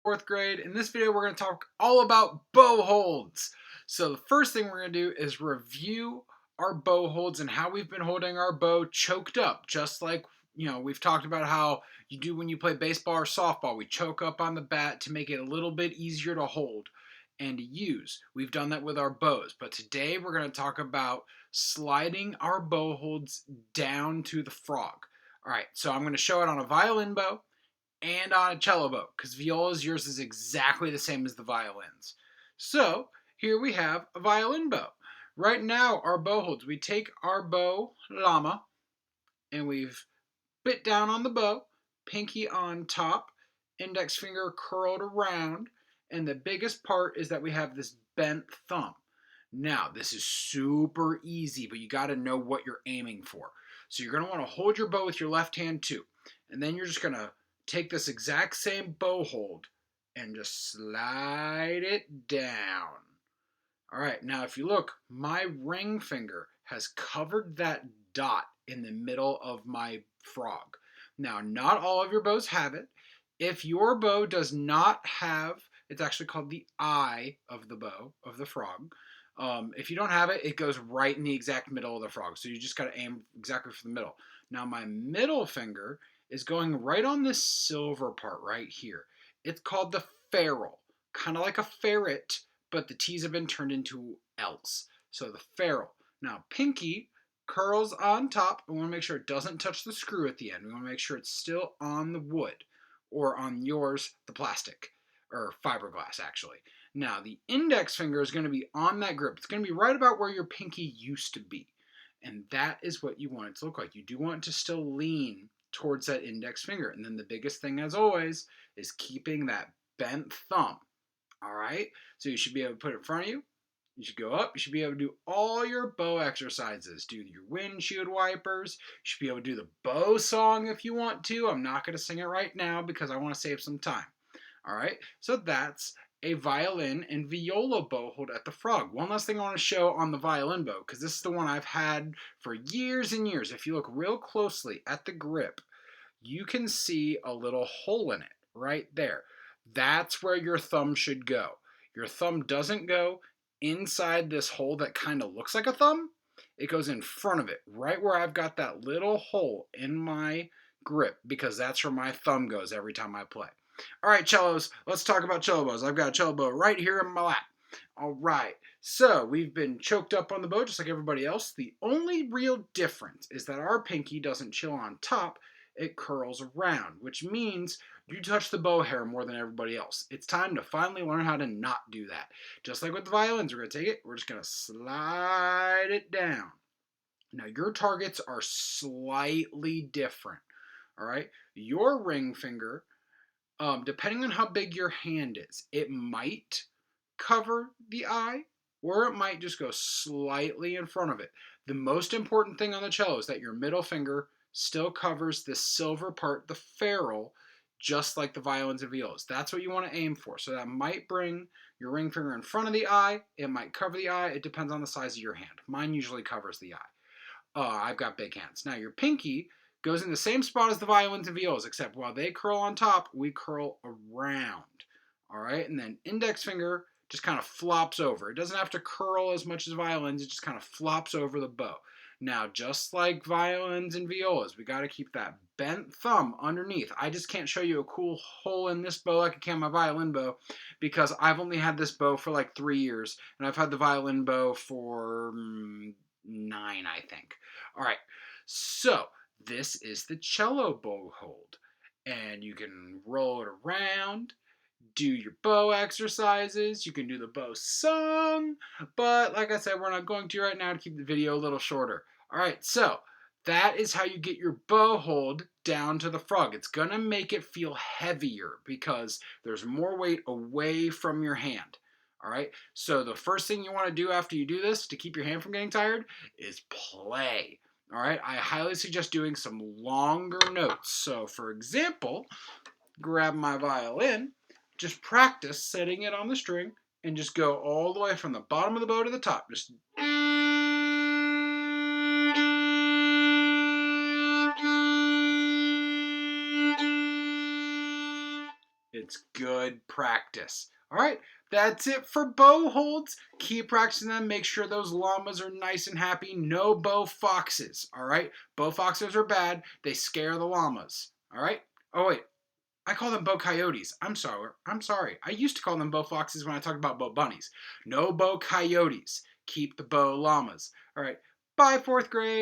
Fourth grade. In this video, we're going to talk all about bow holds. So the first thing we're going to do is review our bow holds and how we've been holding our bow choked up, just like we've talked about how you do when you play baseball or softball. We choke up on the bat to make it a little bit easier to hold and to use. We've done that with our bows, but today we're going to talk about sliding our bow holds down to the frog. All right, so I'm going to show it on a violin bow and on a cello bow, because yours is exactly the same as the violins. So here we have a violin bow. Right now, our bow holds, we take our bow llama and we've bit down on the bow, pinky on top, index finger curled around, and the biggest part is that we have this bent thumb. Now, this is super easy, but you got to know what you're aiming for. So you're going to want to hold your bow with your left hand too, and then you're just going to take this exact same bow hold and just slide it down. All right, now if you look, my ring finger has covered that dot in the middle of my frog. Now, not all of your bows have it. If your bow does not have, it's actually called the eye of the bow, of the frog. If you don't have it, it goes right in the exact middle of the frog. So you just got to aim exactly for the middle. Now, my middle finger is going right on this silver part right here. It's called the ferrule, kind of like a ferret, but the T's have been turned into L's. So the ferrule. Now, pinky curls on top. We want to make sure it doesn't touch the screw at the end. We want to make sure it's still on the wood, or on yours, the plastic, or fiberglass actually. Now, the index finger is going to be on that grip. It's going to be right about where your pinky used to be. And that is what you want it to look like. You do want it to still lean towards that index finger. And then the biggest thing, as always, is keeping that bent thumb. All right? So you should be able to put it in front of you. You should go up. You should be able to do all your bow exercises. Do your windshield wipers. You should be able to do the bow song if you want to. I'm not going to sing it right now because I want to save some time. All right? So that's a violin and viola bow hold at the frog. One last thing I want to show on the violin bow, because this is the one I've had for years and years. If you look real closely at the grip, you can see a little hole in it right there. That's where your thumb should go. Your thumb doesn't go inside this hole that kind of looks like a thumb. It goes in front of it, right where I've got that little hole in my grip, because that's where my thumb goes every time I play. All right, cellos, let's talk about cello bows. I've got a cello bow right here in my lap. All right, so we've been choked up on the bow just like everybody else. The only real difference is that our pinky doesn't chill on top, it curls around, which means you touch the bow hair more than everybody else. It's time to finally learn how to not do that. Just like with the violins, we're going to take it, we're just going to slide it down. Now, your targets are slightly different, all right? Your ring finger, depending on how big your hand is, it might cover the eye, or it might just go slightly in front of it. The most important thing on the cello is that your middle finger still covers the silver part, the ferrule, just like the violins and violas. That's what you want to aim for. So that might bring your ring finger in front of the eye. It might cover the eye. It depends on the size of your hand. Mine usually covers the eye. I've got big hands. Now your pinky goes in the same spot as the violins and violas, except while they curl on top, we curl around. All right, and then index finger just kind of flops over. It doesn't have to curl as much as violins. It just kind of flops over the bow. Now, just like violins and violas, we got to keep that bent thumb underneath. I just can't show you a cool hole in this bow like I can my violin bow, because I've only had this bow for like 3 years, and I've had the violin bow for 9, I think. All right, so this is the cello bow hold, and you can roll it around, do your bow exercises, you can do the bow song, but like I said, we're not going to right now to keep the video a little shorter. All right, so that is how you get your bow hold down to the frog. It's gonna make it feel heavier because there's more weight away from your hand. All right, so the first thing you want to do after you do this to keep your hand from getting tired is play. All right, I highly suggest doing some longer notes. So for example, grab my violin, just practice setting it on the string and just go all the way from the bottom of the bow to the top. Just It's good practice. All right, that's it for bow holds. Keep practicing them. Make sure those llamas are nice and happy. No bow foxes. All right, bow foxes are bad. They scare the llamas. All right. Oh wait, I call them bow coyotes. I'm sorry. I'm sorry. I used to call them bow foxes when I talked about bow bunnies. No bow coyotes. Keep the bow llamas. All right. Bye, fourth grade.